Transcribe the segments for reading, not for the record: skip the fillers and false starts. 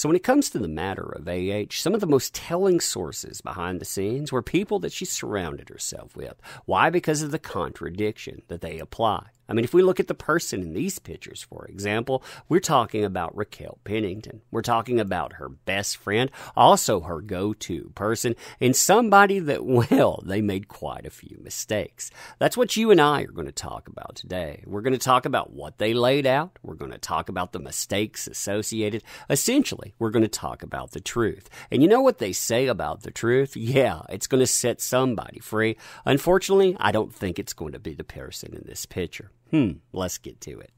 So when it comes to the matter of some of the most telling sources behind the scenes were people that she surrounded herself with. Why? Because of the contradiction that they apply. I mean, if we look at the person in these pictures, for example, we're talking about Raquel Pennington. We're talking about her best friend, also her go-to person, and somebody that, well, they made quite a few mistakes. That's what you and I are going to talk about today. We're going to talk about what they laid out. We're going to talk about the mistakes associated. Essentially, we're going to talk about the truth. And you know what they say about the truth? Yeah, it's going to set somebody free. Unfortunately, I don't think it's going to be the person in this picture. Let's get to it.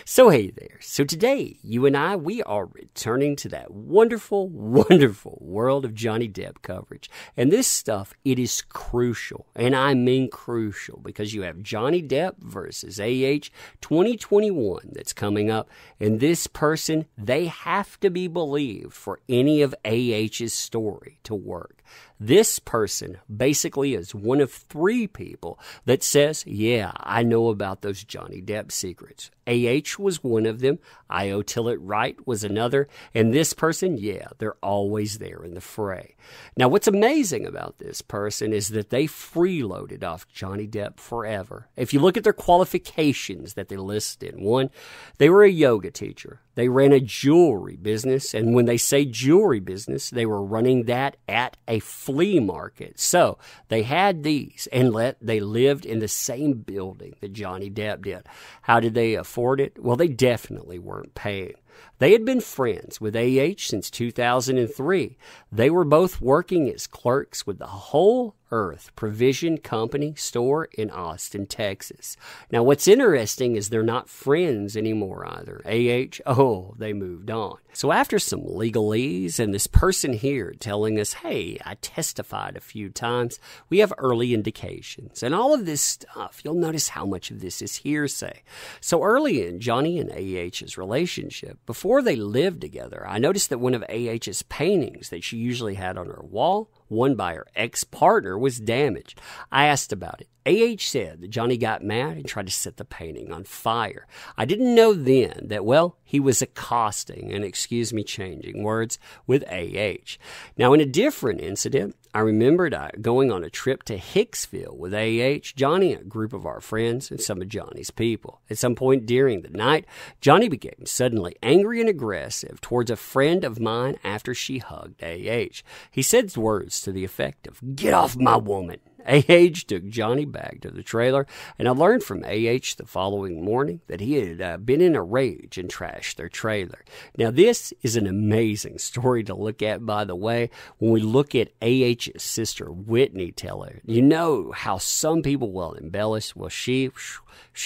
So hey there. So today, you and I, we are returning to that wonderful, wonderful world of Johnny Depp coverage. And this stuff, it is crucial. And I mean crucial, because you have Johnny Depp versus AH 2021 that's coming up. And this person, they have to be believed for any of AH's story to work. This person basically is one of three people that says, yeah, I know about those Johnny Depp secrets. AH was one of them. I.O. Tillett Wright was another. And this person, yeah, they're always there in the fray. Now, what's amazing about this person is that they freeloaded off Johnny Depp forever. If you look at their qualifications that they listed, one, they were a yoga teacher. They ran a jewelry business, and when they say jewelry business, they were running that at a flea market. So they had these, and they lived in the same building that Johnny Depp did. How did they afford it? Well, they definitely weren't paying. They had been friends with AH since 2003. They were both working as clerks with the Whole Earth Provision Company store in Austin, Texas. Now, what's interesting is they're not friends anymore either. They moved on. So after some legalese and this person here telling us, hey, I testified a few times, we have early indications. And all of this stuff, you'll notice how much of this is hearsay. So early in Johnny and AH's relationship, before they lived together, I noticed that one of AH's paintings that she usually had on her wall, one by her ex-partner, was damaged. I asked about it. AH said that Johnny got mad and tried to set the painting on fire. I didn't know then that, well, he was accosting, and excuse me changing words, with AH. Now, in a different incident, I remembered going on a trip to Hicksville with AH, Johnny, and a group of our friends, and some of Johnny's people. At some point during the night, Johnny became suddenly angry and aggressive towards a friend of mine after she hugged AH. He said words to the effect of, "Get off my woman." AH took Johnny back to the trailer, and I learned from AH the following morning that he had been in a rage and trashed their trailer. Now, this is an amazing story to look at, by the way. When we look at AH's sister, Whitney Teller, you know how some people will embellish. Well, she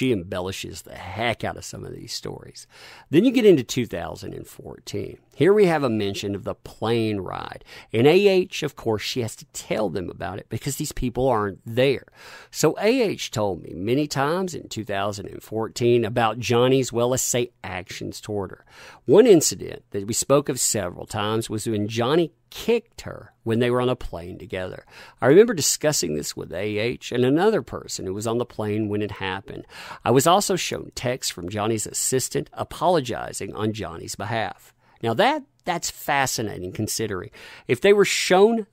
embellishes the heck out of some of these stories. Then you get into 2014. Here we have a mention of the plane ride. And AH, of course, she has to tell them about it because these people aren't there. So AH told me many times in 2014 about Johnny's, well, let's say, actions toward her. One incident that we spoke of several times was when Johnny kicked her when they were on a plane together. I remember discussing this with AH and another person who was on the plane when it happened. I was also shown texts from Johnny's assistant apologizing on Johnny's behalf. Now that's fascinating, considering if they were shown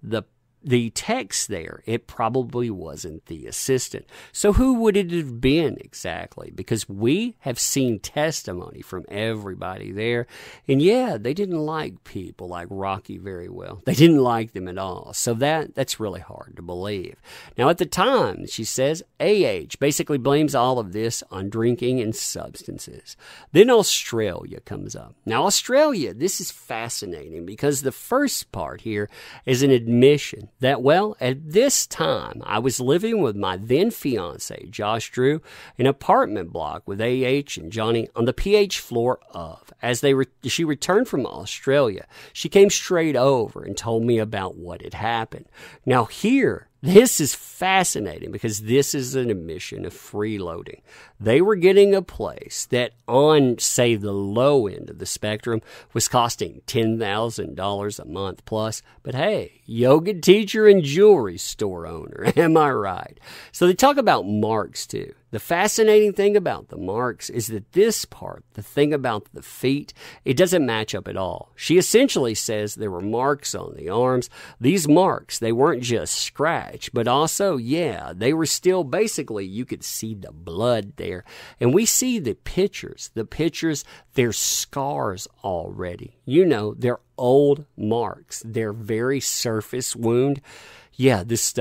the text there, it probably wasn't the assistant. So who would it have been exactly? Because we have seen testimony from everybody there. And yeah, they didn't like people like Rocky very well. They didn't like them at all. So that's really hard to believe. Now, at the time, she says, AH basically blames all of this on drinking and substances. Then Australia comes up. Now, Australia, this is fascinating because the first part here is an admission that, well, at this time, I was living with my then fiance, Josh Drew, in an apartment block with AH and Johnny on the PH floor of. As she returned from Australia, she came straight over and told me about what had happened. Now here, This is fascinating because this is an admission of freeloading. They were getting a place that on, say, the low end of the spectrum was costing $10,000 a month plus. But hey, yoga teacher and jewelry store owner, am I right? So they talk about marks too. The fascinating thing about the marks is that this part, the thing about the feet, it doesn't match up at all. She essentially says there were marks on the arms. These marks, they weren't just scratch, but also, yeah, they were still basically, you could see the blood there. And we see the pictures, they're scars already. You know, they're old marks. They're very surface wound. Yeah, this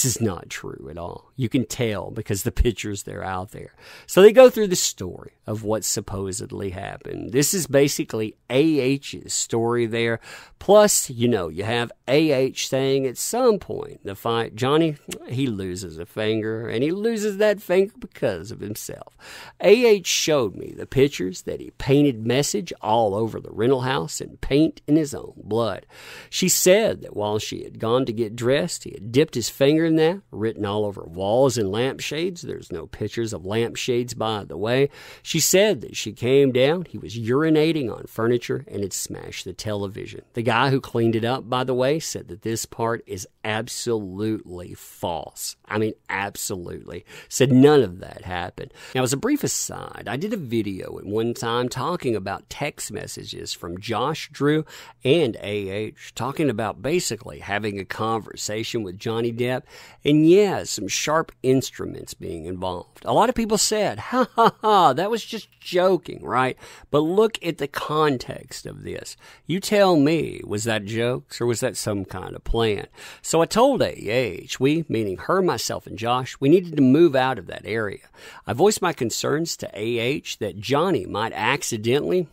is not true at all. You can tell because the pictures, they're out there. So they go through the story of what supposedly happened. This is basically AH's story there. Plus, you know, you have AH saying at some point in the fight, Johnny, he loses a finger, and he loses that finger because of himself. AH showed me the pictures that he painted message all over the rental house and paint in his own blood. She said that while she had gone to get dressed, he had dipped his finger in that, written all over walls and lampshades. There's no pictures of lampshades, by the way. She said that she came down, he was urinating on furniture, and had smashed the television. The guy who cleaned it up, by the way, said that this part is absolutely false. I mean, absolutely. Said none of that happened. Now, as a brief aside, I did a video at one time talking about text messages from Josh Drew and AH, talking about basically having a conversation with Johnny Depp, and yeah, some sharp instruments being involved. A lot of people said, ha ha ha, that was just joking, right? But look at the context of this. You tell me, was that jokes or was that some kind of plan? So I told AH, we, meaning her, myself, and Josh, we needed to move out of that area. I voiced my concerns to AH that Johnny might accidentally,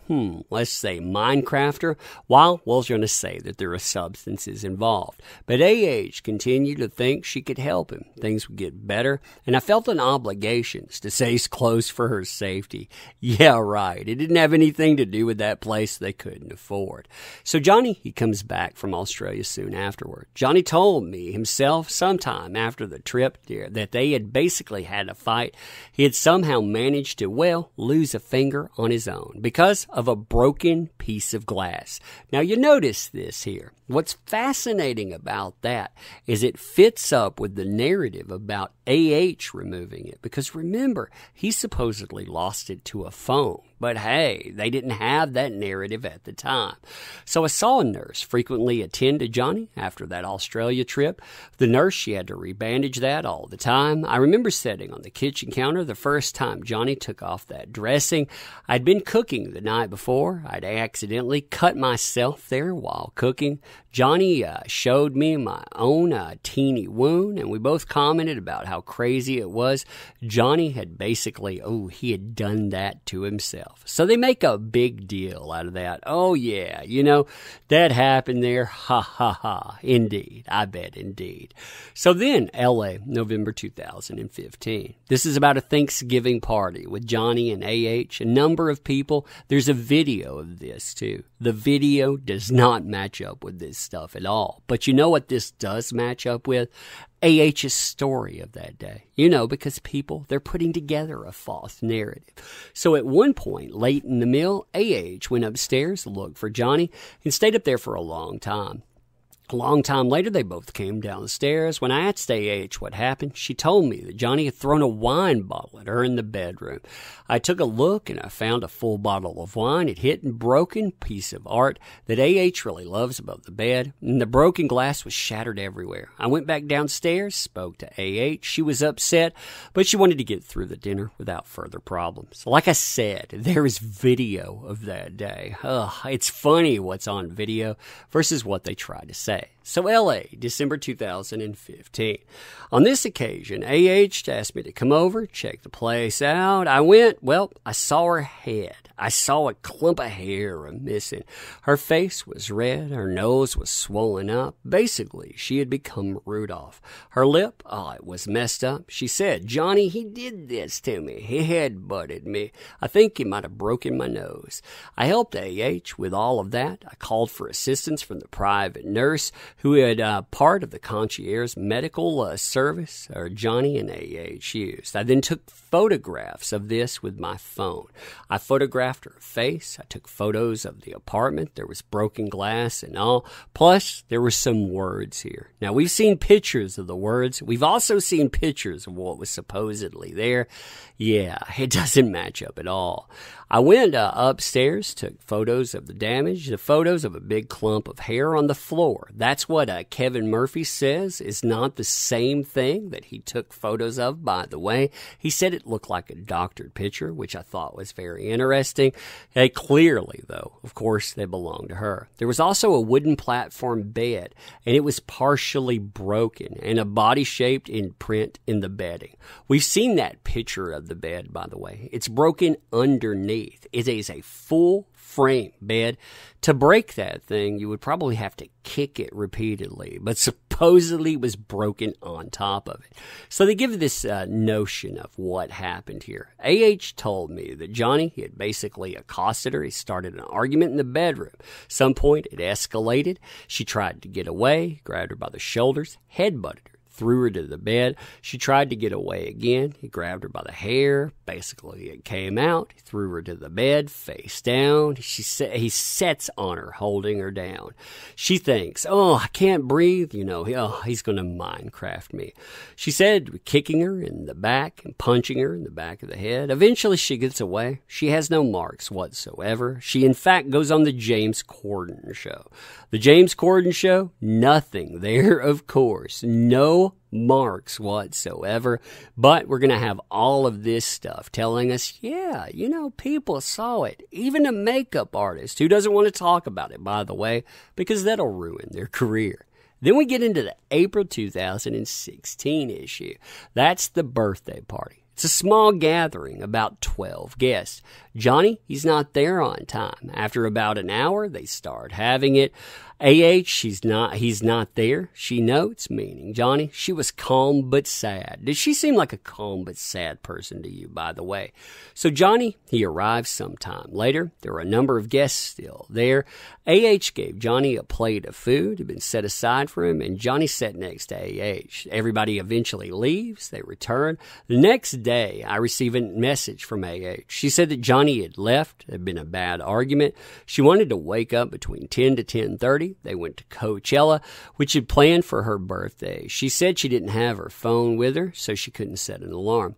let's say Minecraft her, while was going to say that there are substances involved. But AH continued to think she could help him. Things would get better, and I felt an obligation to stay close for her safety. Yeah, right. It didn't have anything to do with that place they couldn't afford. So Johnny, he comes back from Australia soon afterward. Johnny told me himself sometime after the trip there that they had basically had a fight. He had somehow managed to, lose a finger on his own because of a broken piece of glass. Now, you notice this here. What's fascinating about that is it fits up with the narrative about AH removing it. Because remember, he supposedly lost it to a phone. But hey, they didn't have that narrative at the time. So I saw a nurse frequently attend to Johnny after that Australia trip. The nurse, she had to rebandage that all the time. I remember sitting on the kitchen counter the first time Johnny took off that dressing. I'd been cooking the night before. I'd accidentally cut myself there while cooking. Johnny showed me my own teeny wound, and we both commented about how crazy it was. Johnny had basically, he had done that to himself. So they make a big deal out of that. Oh, yeah, that happened there. Ha, ha, ha. Indeed. I bet indeed. So then, L.A., November 2015. This is about a Thanksgiving party with Johnny and A.H., a number of people. There's a video of this, too. The video does not match up with this stuff at all. But you know what this does match up with? AH's story of that day. Because people, they're putting together a false narrative. So at one point, late in the meal, AH went upstairs to look for Johnny and stayed up there for a long time. A long time later, they both came down the stairs. When I asked AH what happened, she told me that Johnny had thrown a wine bottle at her in the bedroom. I took a look, and I found a full bottle of wine. It hit a broken piece of art that AH really loves above the bed, and the broken glass was shattered everywhere. I went back downstairs, spoke to AH. She was upset, but she wanted to get through the dinner without further problems. Like I said, there is video of that day. It's funny what's on video versus what they try to say. So LA, December 2015. On this occasion, AH asked me to come over, check the place out. I went, I saw her head. I saw a clump of hair missing. Her face was red. Her nose was swollen up. Basically, she had become Rudolph. Her lip, it was messed up. She said, Johnny, he did this to me. He headbutted me. I think he might have broken my nose. I helped A.H. with all of that. I called for assistance from the private nurse who had part of the concierge medical service Johnny and A.H. used. I then took photographs of this with my phone. I photographed her face. I took photos of the apartment. There was broken glass and all. Plus, there were some words here. Now, we've seen pictures of the words. We've also seen pictures of what was supposedly there. Yeah, it doesn't match up at all. I went upstairs, took photos of the damage, the photos of a big clump of hair on the floor. That's what Kevin Murphy says is not the same thing that he took photos of, by the way. He said it looked like a doctored picture, which I thought was very interesting. Clearly, though, of course, they belonged to her. There was also a wooden platform bed, and it was partially broken, and a body-shaped imprint in the bedding. We've seen that picture of the bed, by the way. It's broken underneath. It is a full frame bed. To break that thing, you would probably have to kick it repeatedly, but supposedly it was broken on top of it. So they give this notion of what happened here. A.H. told me that Johnny, he had basically accosted her. He started an argument in the bedroom. Some point it escalated. She tried to get away, grabbed her by the shoulders, headbutted her, threw her to the bed. She tried to get away again. He grabbed her by the hair. Basically, it came out. He threw her to the bed, face down. He sets on her, holding her down. She thinks, I can't breathe. He's going to Minecraft me. She said, kicking her in the back and punching her in the back of the head. Eventually, she gets away. She has no marks whatsoever. She, in fact, goes on the James Corden show. The James Corden show, nothing there, of course. No marks whatsoever. But we're going to have all of this stuff telling us, people saw it. Even a makeup artist who doesn't want to talk about it, by the way, because that'll ruin their career. Then we get into the April 2016 issue. That's the birthday party. It's a small gathering, about 12 guests. Johnny, he's not there on time. After about an hour, they start having it. A.H., he's not there. She notes, meaning Johnny, she was calm but sad. Did she seem like a calm but sad person to you, by the way? So Johnny, he arrives sometime later. There were a number of guests still there. A.H. gave Johnny a plate of food. It had been set aside for him, and Johnny sat next to A.H. Everybody eventually leaves. They return. The next day, I receive a message from A.H. She said that Johnny had left. It had been a bad argument. She wanted to wake up between 10 to 10:30. They went to Coachella, which had planned for her birthday. She said she didn't have her phone with her, so she couldn't set an alarm.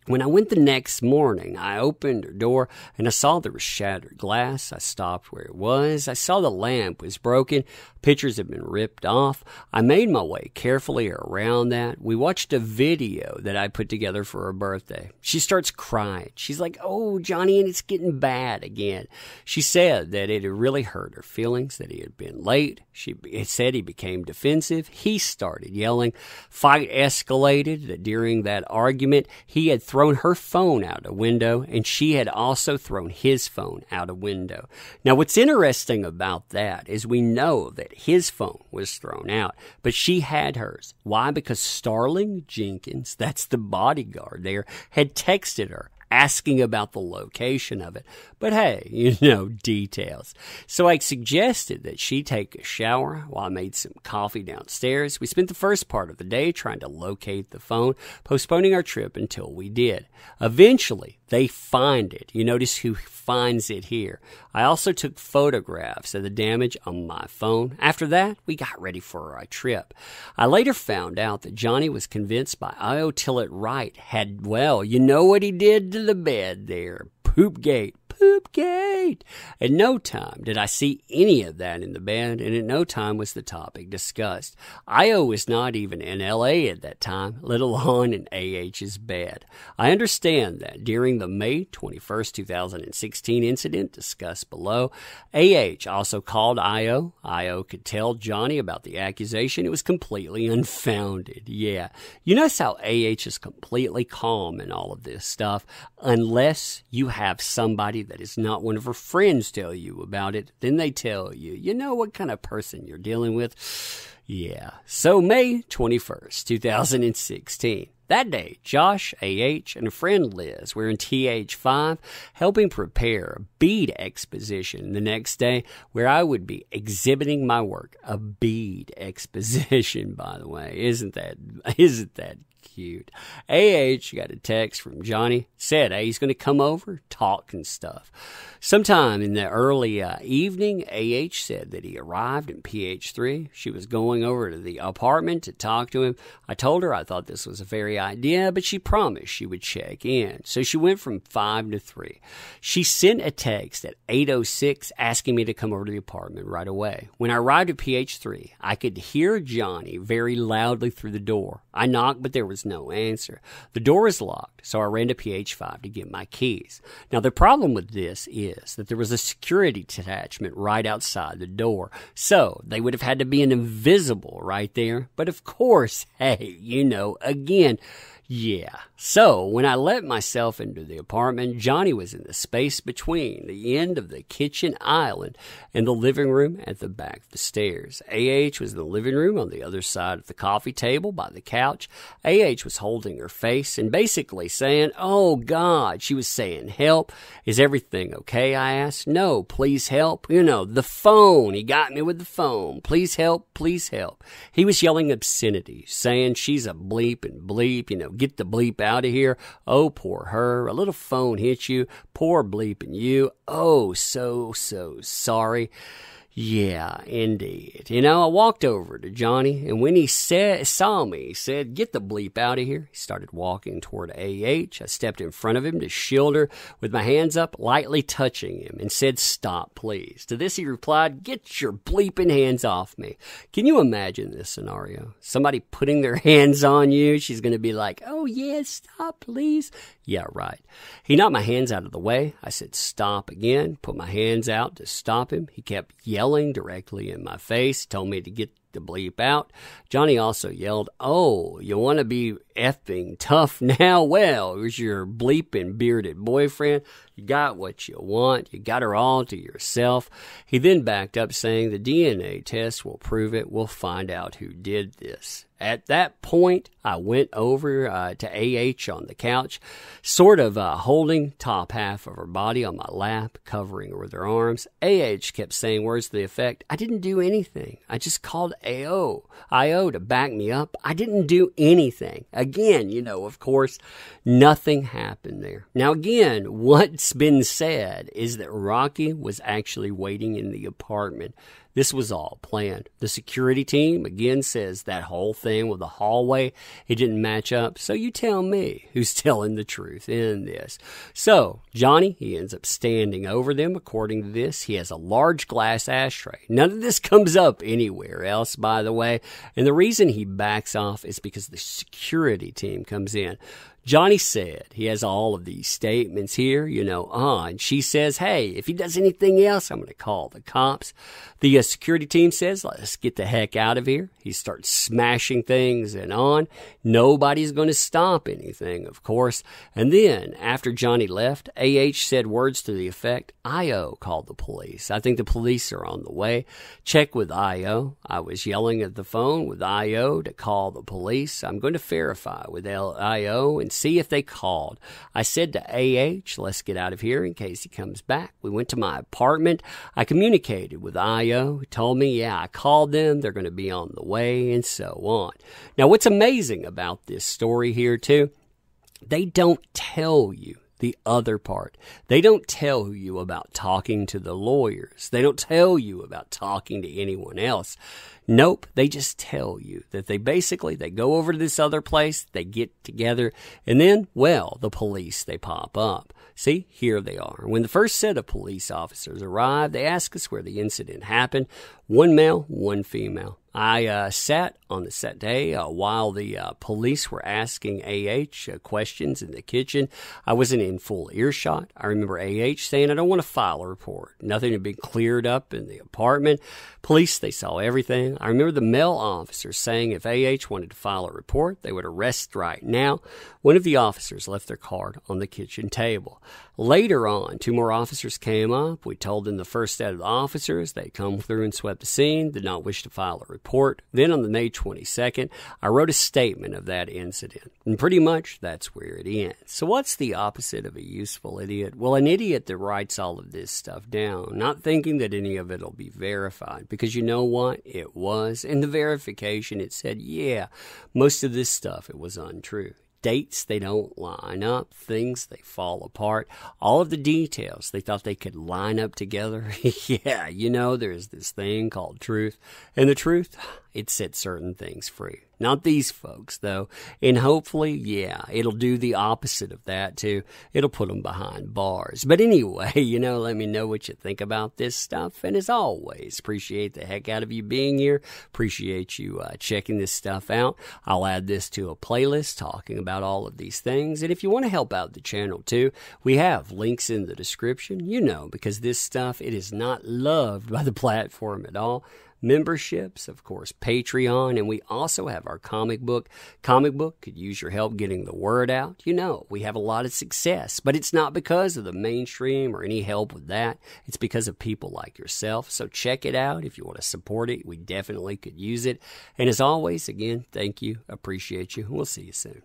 When I went the next morning, I opened her door and I saw there was shattered glass. I stopped where it was. I saw the lamp was broken. Pictures had been ripped off. I made my way carefully around that. We watched a video that I put together for her birthday. She starts crying. She's like, "Oh, Johnny, and it's getting bad again." She said that it had really hurt her feelings, that he had been late. It said he became defensive. He started yelling. Fight escalated. That during that argument, he had thrown her phone out a window, and she had also thrown his phone out a window. Now, what's interesting about that is we know that his phone was thrown out, but she had hers. Why? Because Starling Jenkins, that's the bodyguard there, had texted her asking about the location of it. But hey, details. So I suggested that she take a shower while I made some coffee downstairs. We spent the first part of the day trying to locate the phone, postponing our trip until we did. Eventually, they find it. You notice who finds it here. I also took photographs of the damage on my phone. After that, we got ready for our trip. I later found out that Johnny was convinced by Io Tillett Wright had, you know what he did to the bed there? Poopgate. At no time did I see any of that in the bed, and at no time was the topic discussed. Io was not even in L.A. at that time, let alone in A.H.'s bed. I understand that during the May 21st, 2016 incident discussed below, A.H. also called Io. Io could tell Johnny about the accusation. It was completely unfounded. Yeah. You notice how A.H. is completely calm in all of this stuff, unless you have somebody that is not one of her friends tell you about it. Then they tell you, you know what kind of person you're dealing with? Yeah. So May 21st, 2016. That day, Josh, AH, and a friend Liz were in TH5 helping prepare a bead exposition the next day where I would be exhibiting my work. A bead exposition, by the way. Isn't that cute? AH got a text from Johnny, said, hey, he's going to come over, talk and stuff. Sometime in the early evening, AH said that he arrived in PH3. She was going over to the apartment to talk to him. I told her I thought this was a very idea, but she promised she would check in. So she went from 5 to 3. She sent a text at 8:06 asking me to come over to the apartment right away. When I arrived at PH3, I could hear Johnny very loudly through the door. I knocked, but there was no answer. The door was locked, so I ran to PH5 to get my keys. Now, the problem with this is that there was a security detachment right outside the door, so they would have had to be an invisible right there. But of course, hey, again, yeah. So when I let myself into the apartment, Johnny was in the space between the end of the kitchen island and the living room at the back of the stairs. AH was in the living room on the other side of the coffee table by the couch. AH was holding her face and basically saying, oh God. She was saying, help. Is everything okay? I asked. No, please help. The phone. He got me with the phone. Please help. Please help. He was yelling obscenities, saying she's a bleep and bleep, get the bleep out of here. Oh, poor her. A little phone hit you. Poor bleeping you. Oh, so sorry. Yeah, indeed. I walked over to Johnny, and when he saw me, he said, get the bleep out of here. He started walking toward AH. I stepped in front of him to shield her with my hands up, lightly touching him, and said, stop, please. To this he replied, get your bleeping hands off me. Can you imagine this scenario? Somebody putting their hands on you. She's going to be like, oh, yeah, stop, please. Yeah, right. He knocked my hands out of the way. I said, stop again, put my hands out to stop him. He kept yelling directly in my face, told me to get the bleep out. Johnny also yelled, oh, you want to be effing tough now? Well, it was your bleeping bearded boyfriend. You got what you want. You got her all to yourself. He then backed up saying the DNA test will prove it. We'll find out who did this. At that point, I went over to AH on the couch, sort of holding top half of her body on my lap, covering her with her arms. AH kept saying words to the effect, I didn't do anything. I just called IO to back me up. I didn't do anything. Again, of course, nothing happened there. Now, again, what's been said is that Rocky was actually waiting in the apartment. This was all planned. The security team, again, says that whole thing with the hallway, it didn't match up. So you tell me who's telling the truth in this. So Johnny, he ends up standing over them. According to this, he has a large glass ashtray. None of this comes up anywhere else, by the way. And the reason he backs off is because the security team comes in. Johnny said he has all of these statements here, and she says, hey, if he does anything else, I'm going to call the cops. The security team says, let's get the heck out of here. He starts smashing things and on. Nobody's going to stop anything, of course. And then, after Johnny left, AH said words to the effect, IO called the police. I think the police are on the way. Check with IO. I was yelling at the phone with IO to call the police. I'm going to verify with IO and see if they called. I said to AH, let's get out of here in case he comes back. We went to my apartment. I communicated with IO. He told me, yeah, I called them. They're going to be on the way and so on. Now, what's amazing about this story here, too, they don't tell you the other part. They don't tell you about talking to the lawyers. They don't tell you about talking to anyone else. Nope, they just tell you that they go over to this other place, they get together, and then, the police, they pop up. See, here they are. When the first set of police officers arrived, they asked us where the incident happened. One male, one female. I sat on the set day while the police were asking A.H. Questions in the kitchen. I wasn't in full earshot. I remember A.H. saying, I don't want to file a report. Nothing had been cleared up in the apartment. Police, they saw everything. I remember the male officers saying if A.H. wanted to file a report, they would arrest right now. One of the officers left their card on the kitchen table. Later on, 2 more officers came up. We told them the first set of the officers. They come through and swept the scene, did not wish to file a report. Then on the May 22nd, I wrote a statement of that incident. And pretty much that's where it ends. So what's the opposite of a useful idiot? Well, an idiot that writes all of this stuff down, not thinking that any of it will be verified. Because you know what? It was. In the verification, it said, yeah, most of this stuff, it was untrue. Dates, they don't line up. Things, they fall apart. All of the details, they thought they could line up together. Yeah, you know, there's this thing called truth. And the truth, it sets certain things free. Not these folks, though. And hopefully, yeah, it'll do the opposite of that, too. It'll put them behind bars. But anyway, you know, let me know what you think about this stuff. And as always, appreciate the heck out of you being here. Appreciate you checking this stuff out. I'll add this to a playlist talking about all of these things. And if you want to help out the channel, too, we have links in the description. You know, because this stuff, it is not loved by the platform at all. Memberships, of course, Patreon, and we also have our comic book. Comic book could use your help getting the word out. You know, we have a lot of success, but it's not because of the mainstream or any help with that. It's because of people like yourself. So check it out if you want to support it. We definitely could use it. And as always, again, thank you. Appreciate you. We'll see you soon.